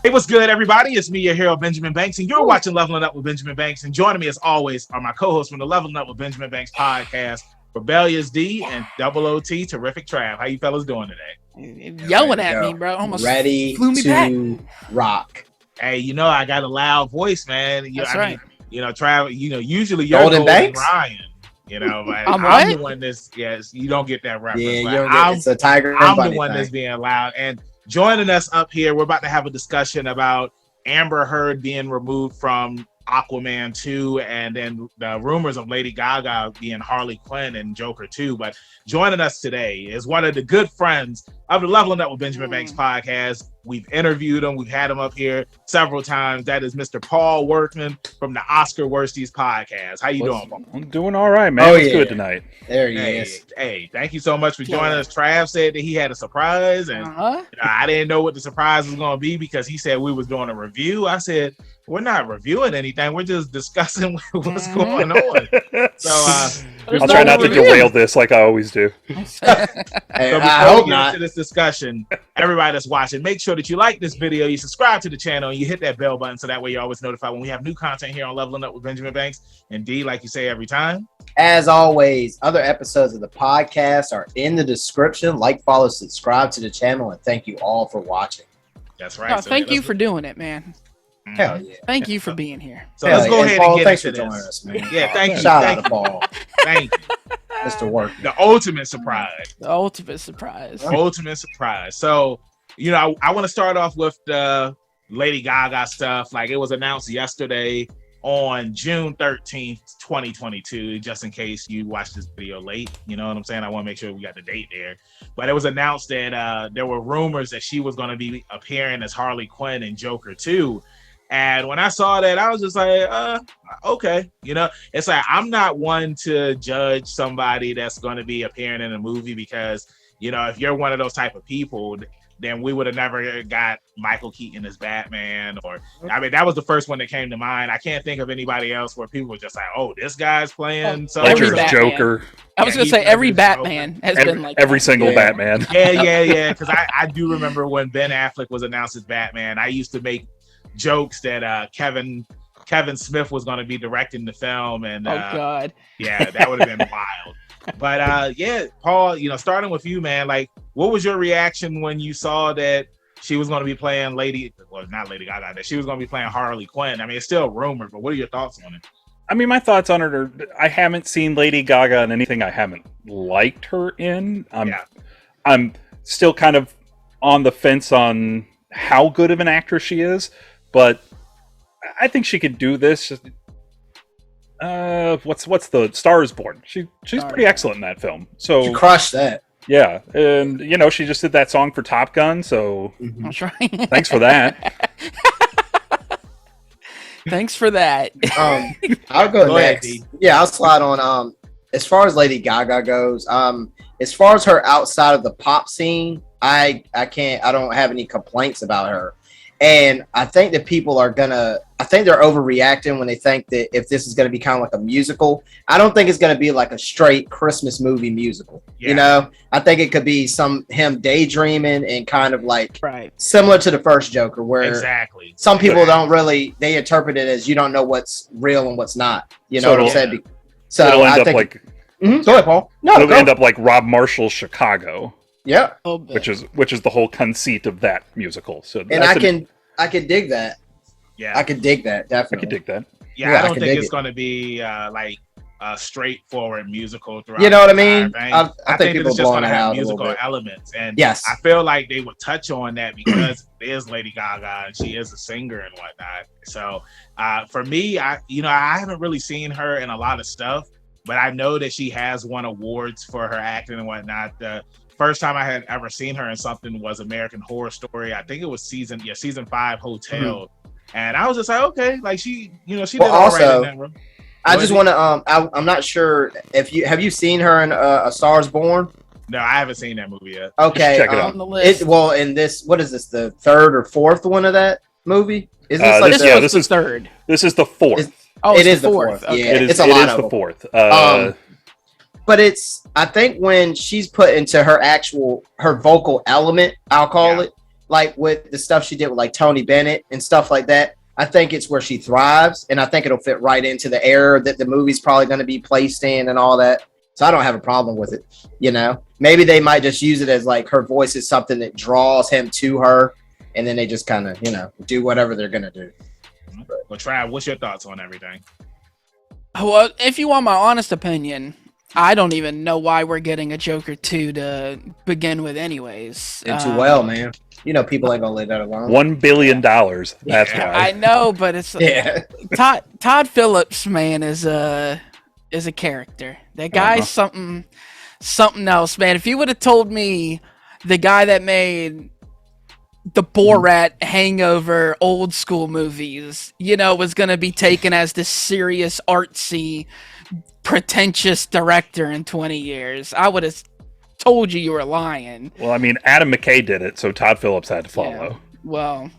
Hey, what's good, everybody? It's me, your hero, Benjamin Banks, and you're watching Leveling Up with Benjamin Banks. And joining me, as always, are my co-hosts from the Leveling Up with Benjamin Banks podcast, Rebellious D and Double OT, Terrific Trav. How you fellas doing today? Yelling at me, bro. Almost ready flew me to back. rock. Hey, I got a loud voice, man. That's right. Trav, usually you're Golden Banks? Ryan. But I'm the one that's, yes, you don't get that reference. Yeah, but you don't get it's a tiger and I'm bunny the one thing. that's being loud. And joining us up here, we're about to have a discussion about Amber Heard being removed from Aquaman 2 and then the rumors of Lady Gaga being Harley Quinn and Joker 2. But joining us today is one of the good friends of the Leveling Up with Benjamin Banks podcast. We've interviewed him. We've had him up here several times. That is Mr. Paul Workman from the Oscar Worsty Podcast. How you doing, Paul? I'm doing all right, man. It's good tonight. There he is. Hey, thank you so much for joining us. Trav said that he had a surprise, and I didn't know what the surprise was going to be because he said we was doing a review. I said, we're not reviewing anything. We're just discussing what's going on. So I'll try not to derail this like I always do. I hope not. To this discussion, everybody that's watching, make sure that you like this video, you subscribe to the channel, and you hit that bell button so that way you're always notified when we have new content here on Leveling Up with Benjamin Banks. And D, like you say every time, as always, other episodes of the podcast are in the description. Like, follow, subscribe to the channel, and thank you all for watching. That's right. Thank you for doing it, man. Hell yeah. Thank you for being here. So let's go ahead Paul, and get thanks into for this. joining us, man. Yeah, thank you. Shout out to Paul. Thank you. Mr. Work. The ultimate surprise. The ultimate surprise. Ultimate surprise. So, I want to start off with the Lady Gaga stuff. Like, it was announced yesterday on June 13th, 2022, just in case you watched this video late. You know what I'm saying? I want to make sure we got the date there. But it was announced that there were rumors that she was going to be appearing as Harley Quinn in Joker 2. And when I saw that, I was just like, okay. It's like, I'm not one to judge somebody that's going to be appearing in a movie because, if you're one of those type of people, then we would have never got Michael Keaton as Batman. That was the first one that came to mind. I can't think of anybody else where people were just like, oh, this guy's playing. So Ledger's Joker. I was going to say every Batman has been like every single Batman. Yeah. Because I do remember when Ben Affleck was announced as Batman, I used to make jokes that Kevin Smith was going to be directing the film, and God, yeah, that would have been wild. But Paul, starting with you, man, like, what was your reaction when you saw that she was going to be playing not Lady Gaga, that she was going to be playing Harley Quinn? I mean, it's still rumored, but what are your thoughts on it? I mean, my thoughts on it are, I haven't seen Lady Gaga in anything I haven't liked her in. I'm still kind of on the fence on how good of an actress she is, but I think she could do this. What's the Star is Born? She's pretty excellent in that film. So you crushed that. Yeah, and she just did that song for Top Gun. So that's right. Thanks for that. Thanks for that. I'll go next. Ahead, yeah, I'll slide on. As far as Lady Gaga goes, as far as her outside of the pop scene, I don't have any complaints about her. And I think that people I think they're overreacting when they think that if this is going to be kind of like a musical. I don't think it's going to be like a straight Christmas movie musical. Yeah. I think it could be him daydreaming and kind of like similar to the first Joker, where some people they interpret it as you don't know what's real and what's not. You know what I'm saying? So it'll end up like, go ahead, Paul. It'll end up like Rob Marshall's Chicago. Yeah, which is the whole conceit of that musical. So, and I can dig that. Yeah, I can dig that. Definitely, I can dig that. Yeah, I don't think it's going to be like a straightforward musical throughout. You know what I mean? I think it's just going to have musical elements, and yes, I feel like they would touch on that because it is Lady Gaga and she is a singer and whatnot. So, for me, I haven't really seen her in a lot of stuff, but I know that she has won awards for her acting and whatnot. The first time I had ever seen her in something was American Horror Story. I think it was season 5 Hotel. Mm-hmm. And I was just like, okay, like she did all right in that room. I just want to, I'm not sure have you seen her in A Star is Born? No, I haven't seen that movie yet. Okay. Check it out. On the list. In this, what is this, the third or fourth one of that movie? Is this this is the third. This is the fourth. It is the fourth. Okay. Yeah, it's the fourth. But I think when she's put into her vocal element, I'll call it, like with the stuff she did with like Tony Bennett and stuff like that. I think it's where she thrives, and I think it'll fit right into the era that the movie's probably going to be placed in and all that. So I don't have a problem with it. You know, maybe they might just use it as like her voice is something that draws him to her, and then they just kind of, you know, do whatever they're going to do. Well, Trav, what's your thoughts on everything? Well, if you want my honest opinion, I don't even know why we're getting a Joker 2 to begin with anyways. Did too well, man. You know, people ain't gonna leave that alone. $1 billion. That's why. I know, but it's Todd Phillips, man, is a character. That guy's something else, man. If you would have told me the guy that made the Borat, Hangover, old school movies, you know, was gonna be taken as this serious, artsy, pretentious director in 20 years, I would have told you were lying. Well, I mean, Adam McKay did it, so Todd Phillips had to follow. Yeah. Well,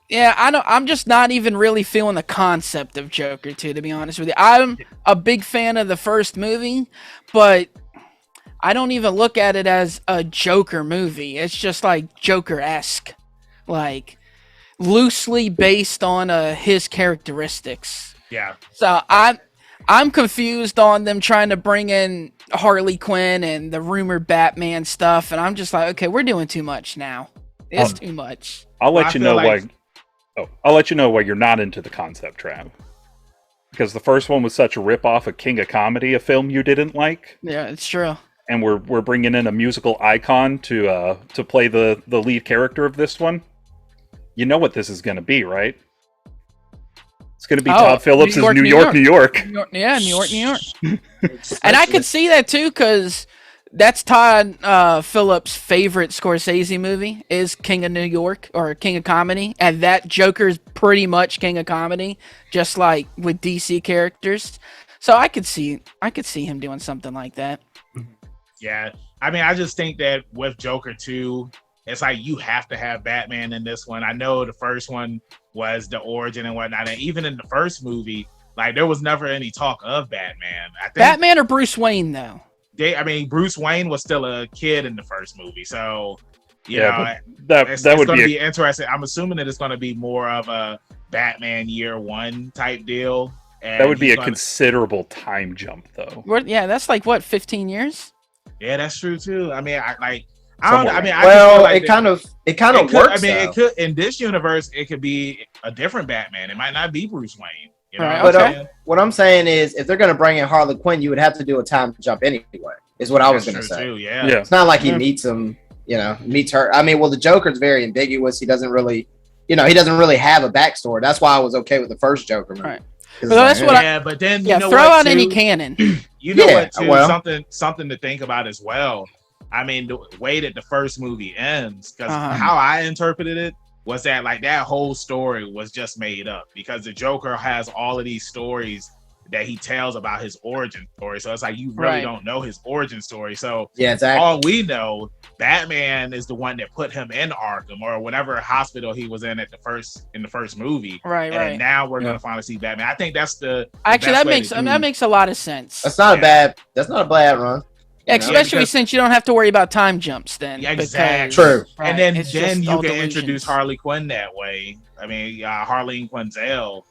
yeah, I know. I'm just not even really feeling the concept of Joker 2, to be honest with you. I'm a big fan of the first movie, but I don't even look at it as a Joker movie. It's just like Joker-esque, like loosely based on his characteristics. Yeah. So I'm confused on them trying to bring in Harley Quinn and the rumored Batman stuff, and I'm just like, okay, we're doing too much now. It's too much. I'll let you know why. I'll let you know why you're not into the concept, Trav. Because the first one was such a ripoff of King of Comedy, a film you didn't like. Yeah, it's true. And we're bringing in a musical icon to play the lead character of this one. You know what this is going to be, right? It's going to be Todd Phillips' New York. Yeah, New York. And I could see that too, because that's Todd Phillips' favorite Scorsese movie is King of New York, or King of Comedy, and that Joker's pretty much King of Comedy, just like with DC characters. So I could see him doing something like that. Yeah, I mean, I just think that with Joker 2, it's like you have to have Batman in this one. I know the first one was the origin and whatnot, and even in the first movie, like there was never any talk of Batman. I think Batman or Bruce Wayne, though. Bruce Wayne was still a kid in the first movie, so that it's would going to be interesting. I'm assuming that it's going to be more of a Batman Year One type deal. And that would be a considerable time jump, though. Yeah, that's like what, 15 years? Yeah, that's true too. I mean, it kind of works. I mean, it could in this universe, it could be a different Batman. It might not be Bruce Wayne. You know, right, what I'm saying is, if they're going to bring in Harley Quinn, you would have to do a time jump anyway. Is what I was going to say. Too, yeah. It's not like he meets him. Meets her. I mean, well, the Joker's very ambiguous. He doesn't really have a backstory. That's why I was okay with the first Joker movie. Right. But that's what but then throw out any canon. You know what? Too, something to think about as well. I mean, the way that the first movie ends, because how I interpreted it was that like that whole story was just made up, because the Joker has all of these stories that he tells about his origin story. So it's like you really don't know his origin story. So all we know, Batman is the one that put him in Arkham or whatever hospital he was in in the first movie. And now we're gonna finally see Batman. I think that's that makes a lot of sense. That's not a bad run. Especially since you don't have to worry about time jumps then. Yeah, exactly. True. And then you can introduce Harley Quinn that way. I mean, Harleen Quinzel,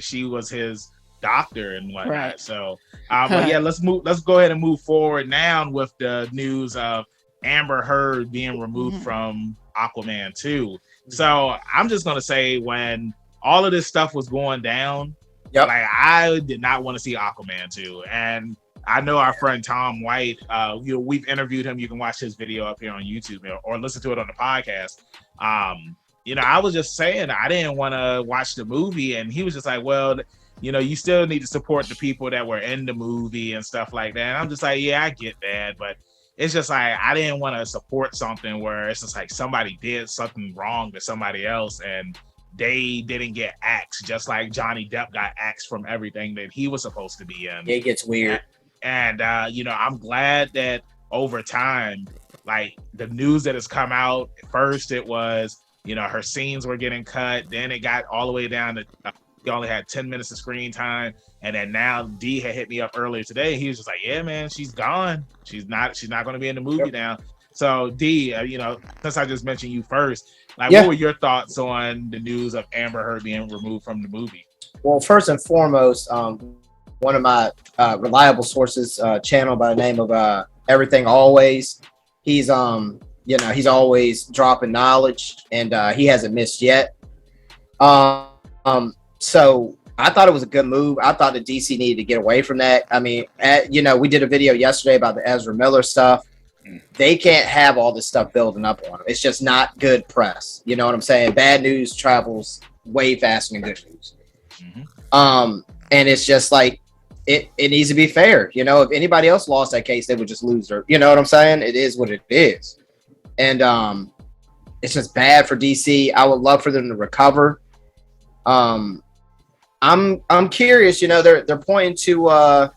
she was his doctor and whatnot. Right. So, but yeah, let's go ahead and move forward now with the news of Amber Heard being removed from Aquaman 2. So I'm just gonna say, when all of this stuff was going down, like I did not want to see Aquaman 2, and I know our friend Tom White, we've interviewed him. You can watch his video up here on YouTube or listen to it on the podcast. I was just saying I didn't want to watch the movie, and he was just like, well, you still need to support the people that were in the movie and stuff like that. And I'm just like, yeah, I get that, but it's just like I didn't want to support something where it's just like somebody did something wrong to somebody else and they didn't get axed, just like Johnny Depp got axed from everything that he was supposed to be in. It gets weird. And I'm glad that over time, like the news that has come out, first it was, her scenes were getting cut. Then it got all the way down to he only had 10 minutes of screen time. And then now D had hit me up earlier today. He was just like, yeah, man, she's gone. She's not going to be in the movie now. So D, since I just mentioned you first, what were your thoughts on the news of Amber Heard being removed from the movie? Well, first and foremost, one of my reliable sources, channel by the name of Everything Always, he's he's always dropping knowledge, and he hasn't missed yet. So I thought it was a good move. I thought the DC needed to get away from that. I mean, we did a video yesterday about the Ezra Miller stuff. They can't have all this stuff building up on them. It's just not good press. You know what I'm saying? Bad news travels way faster than good news. Mm-hmm. And it's just like it needs to be fair. If anybody else lost that case, they would just lose their. You know what I'm saying? It is what it is, and it's just bad for DC. I would love for them to recover. I'm curious. They're pointing to.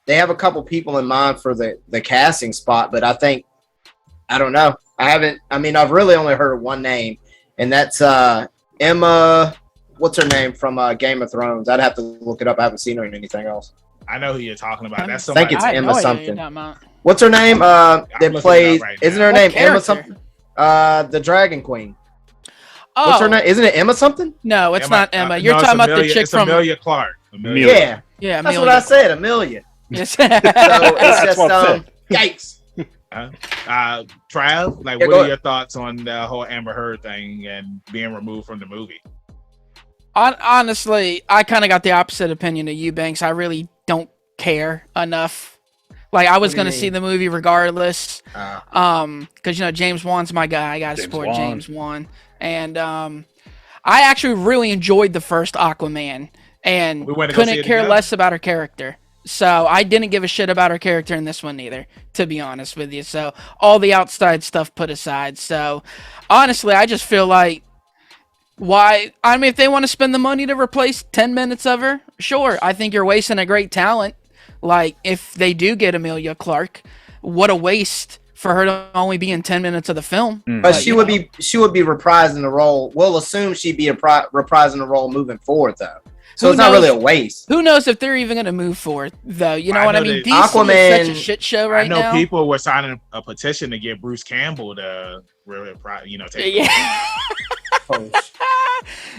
They have a couple people in mind for the casting spot, but I don't know. I've really only heard one name, and that's Emma. What's her name from Game of Thrones? I'd have to look it up. I haven't seen her in anything else. I know who you're talking about. That's I think it's Emma something. What's her name? That plays. Isn't her name Emma something? The Dragon Queen. Oh. What's her name? Isn't it Emma something? No, it's not Emma. You're talking about the chick from Emilia Clarke. Yeah, Amelia. That's what I said. Amelia. Yes. So it's just yikes. Trav, what are your thoughts on the whole Amber Heard thing and being removed from the movie? Honestly, I kind of got the opposite opinion of you, Banks. I really don't care enough. I was going to see the movie regardless. Because James Wan's my guy. I got to support James Wan. And I actually really enjoyed the first Aquaman and couldn't care less about her character. So I didn't give a shit about her character in this one either, to be honest with you. So all the outside stuff put aside. So honestly, I just feel like if they want to spend the money to replace 10 minutes of her, sure. I think you're wasting a great talent. If they do get Emilia Clarke, what a waste for her to only be in 10 minutes of the film. But she would be reprising the role. We'll assume she'd be reprising the role moving forward, though. So it's not really a waste. Who knows if they're even going to move forward, though? You know what I mean? DC Aquaman, is such a shit show right now. I know people were signing a petition to get Bruce Campbell to, take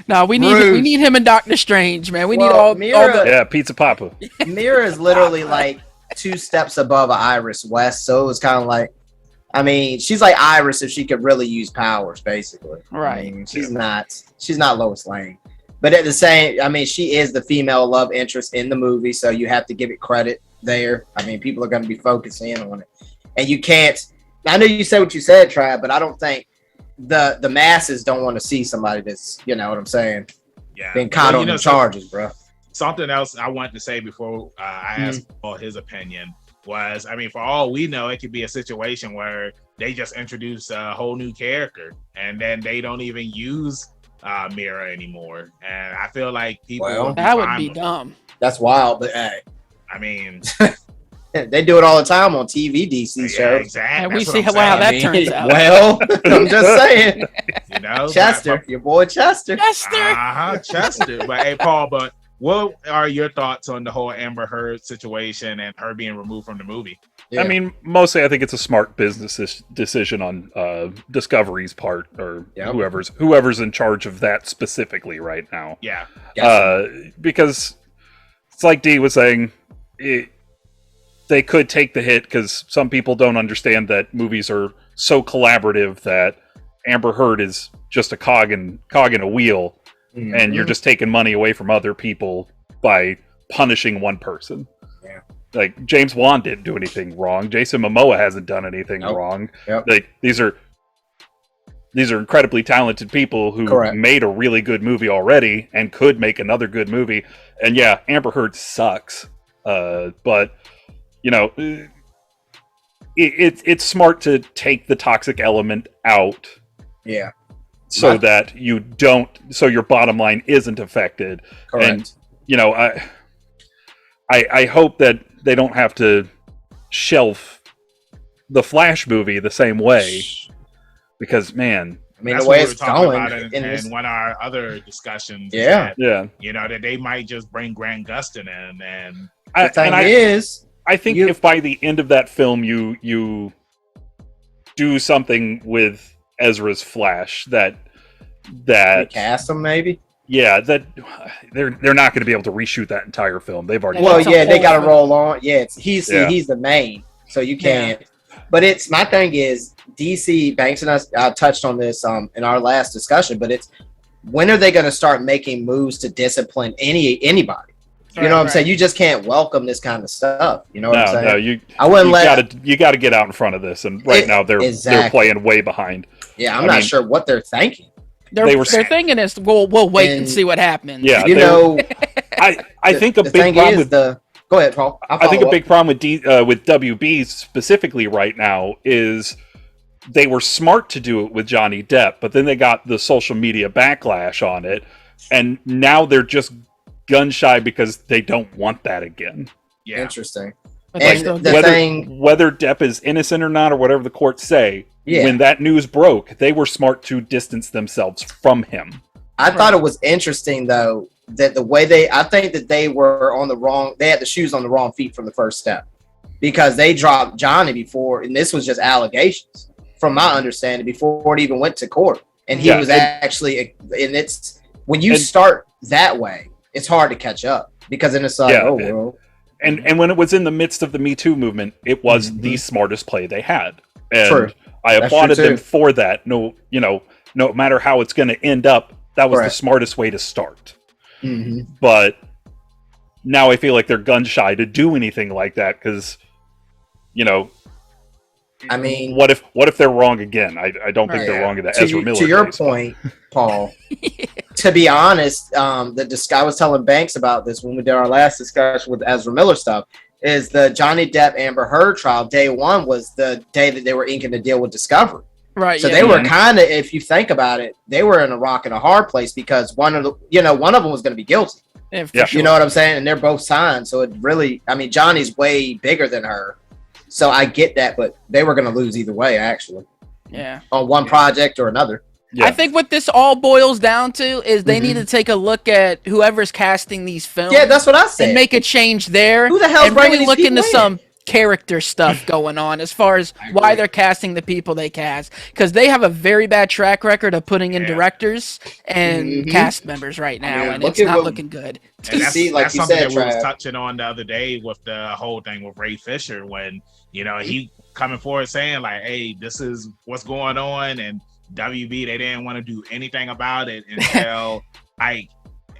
No, we need him and Doctor Strange, man. We need all the Pizza Papa. Mira is literally 2 steps above Iris West, so it was kind of she's like Iris if she could really use powers, basically. Right. She's not Lois Lane. But at the same, she is the female love interest in the movie, so you have to give it credit there. People are going to be focusing on it. And you can't, I know you said what you said, Trav, but I don't think the masses don't want to see somebody that's, you know what I'm saying, been caught on the charges, bro. Something else I wanted to say before I asked Paul his opinion was, for all we know, it could be a situation where they just introduce a whole new character and then they don't even use Mira anymore, and I feel like people that would be dumb. That's wild, but hey, they do it all the time on TV DC shows. Exactly. And we see how that turns out. Well, I'm just saying, Chester, your boy Chester. Chester. But hey, Paul, what are your thoughts on the whole Amber Heard situation and her being removed from the movie? Yeah. Mostly I think it's a smart business decision on Discovery's part, or whoever's in charge of that specifically right now. Yeah. Because it's like Dee was saying, they could take the hit because some people don't understand that movies are so collaborative that Amber Heard is just a cog in a wheel, and you're just taking money away from other people by punishing one person. Yeah. Like, James Wan didn't do anything wrong. Jason Momoa hasn't done anything wrong. Yep. These are incredibly talented people who made a really good movie already and could make another good movie. And yeah, Amber Heard sucks. But it's smart to take the toxic element out. Yeah. So that your bottom line isn't affected. Correct. And I hope that they don't have to shelf the Flash movie the same way, because man, the way it's going in one of our other discussions, that they might just bring Grant Gustin in, and I think if by the end of that film you do something with Ezra's Flash that recast him maybe. Yeah, that they're not going to be able to reshoot that entire film. They've already. Well, yeah, they got to roll on. Yeah, he's the main, so you can't. Yeah. But it's my thing is DC. Banks and us touched on this in our last discussion. But it's when are they going to start making moves to discipline anybody? You know what I'm saying? You just can't welcome this kind of stuff. You know what I'm saying? No, you got to get out in front of this. And now they're playing way behind. Yeah, I'm not sure what they're thinking. They're thinking is we'll wait and see what happens. Yeah, I think a big problem with go ahead, Paul. I think a big problem with WB specifically right now is they were smart to do it with Johnny Depp, but then they got the social media backlash on it, and now they're just gun shy because they don't want that again. Yeah, interesting. And whether Depp is innocent or not, or whatever the courts say, when that news broke, they were smart to distance themselves from him. I thought it was interesting though that the way I think that they were they had the shoes on the wrong feet from the first step, because they dropped Johnny before, and this was just allegations from my understanding before it even went to court, and he was actually, and it's when you start that way, it's hard to catch up because then it's like, well. And when it was in the midst of the Me Too movement, it was the smartest play they had. And true. I applauded them for that. No matter how it's going to end up, that was the smartest way to start. Mm-hmm. But now I feel like they're gun shy to do anything like that because, I mean, what if they're wrong again? I don't think they're wrong in that Ezra Miller. To your point, Paul. To be honest, I was telling Banks about this when we did our last discussion with Ezra Miller stuff. Is the Johnny Depp Amber Heard trial? Day one was the day that they were inking the deal with Discovery. Right. So they were kind of, if you think about it, they were in a rock and a hard place because one of them was going to be guilty. Yeah, you know what I'm saying? And they're both signed. So it really, Johnny's way bigger than her. So I get that, but they were going to lose either way, actually. Yeah. On one project or another. Yeah. I think what this all boils down to is they need to take a look at whoever's casting these films. Yeah, that's what I said. And make a change there. Who the hell's and really look into some character stuff going on as far as why they're casting the people they cast, because they have a very bad track record of putting in directors and cast members right now, and it's not looking good. And that's something that we was touching on the other day with the whole thing with Ray Fisher when he coming forward saying like, hey, this is what's going on, and WB, they didn't want to do anything about it until I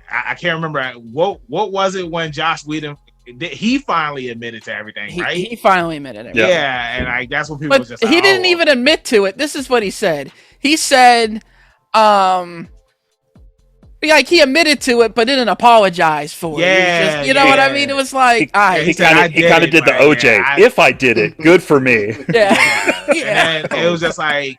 can't remember what was it when Josh Whedon, he finally admitted to everything, right? He finally admitted it. Yeah, and that's what people was just. He didn't even admit to it. This is what he said. He said, he admitted to it, but didn't apologize for it. Yeah, you know what I mean? It was like, he kind of did the OJ. If I did it, good for me. Yeah. And it was just like.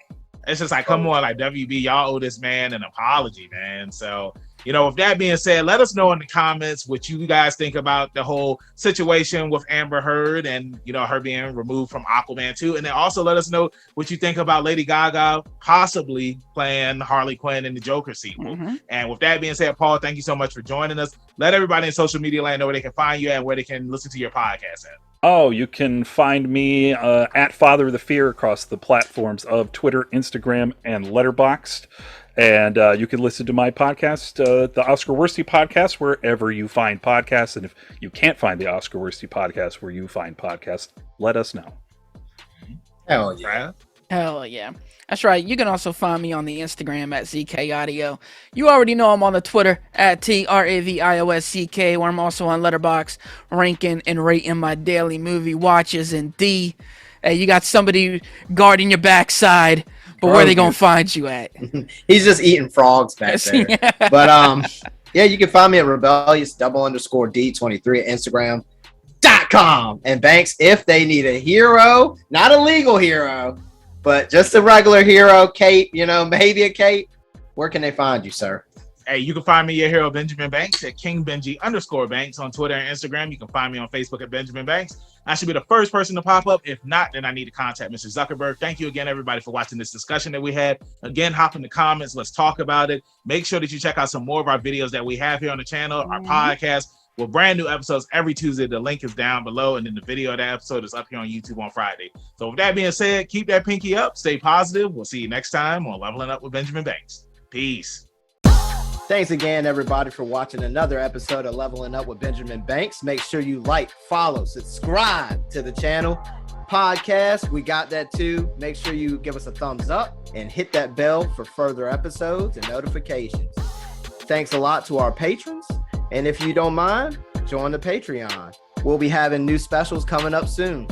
It's just like, come on, like WB, y'all owe this man an apology, man. So, with that being said, let us know in the comments what you guys think about the whole situation with Amber Heard and, her being removed from Aquaman 2. And then also let us know what you think about Lady Gaga possibly playing Harley Quinn in the Joker sequel. Mm-hmm. And with that being said, Paul, thank you so much for joining us. Let everybody in social media land know where they can find you and where they can listen to your podcast at. Oh, you can find me at Father of the Fear across the platforms of Twitter, Instagram, and Letterboxd. And you can listen to my podcast, the Oscar Worsty Podcast, wherever you find podcasts. And if you can't find the Oscar Worsty Podcast where you find podcasts, let us know. Hell yeah. Hell yeah. That's right. You can also find me on the Instagram at ZK Audio. You already know I'm on the Twitter at TRAVIOSCK, where I'm also on Letterboxd, ranking and rating my daily movie watches. And D, hey, you got somebody guarding your backside, but where are they going to find you at? He's just eating frogs back there. But you can find me at rebellious_D23 at Instagram.com. And Banks, if they need a hero, not a legal hero, but just a regular hero, cape, maybe a cape, where can they find you, sir? Hey, you can find me, your hero, Benjamin Banks, at KingBenji_Banks on Twitter and Instagram. You can find me on Facebook at Benjamin Banks. I should be the first person to pop up. If not, then I need to contact Mr. Zuckerberg. Thank you again, everybody, for watching this discussion that we had. Again, hop in the comments. Let's talk about it. Make sure that you check out some more of our videos that we have here on the channel, our podcast. with brand new episodes every Tuesday. The link is down below, and then the video of that episode is up here on YouTube on Friday. So with that being said, keep that pinky up, stay positive. We'll see you next time on Leveling Up with Benjamin Banks. Peace. Thanks again, everybody, for watching another episode of Leveling Up with Benjamin Banks. Make sure you like, follow, subscribe to the channel. Podcast, we got that too. Make sure you give us a thumbs up and hit that bell for further episodes and notifications. Thanks a lot to our patrons. And if you don't mind, join the Patreon. We'll be having new specials coming up soon.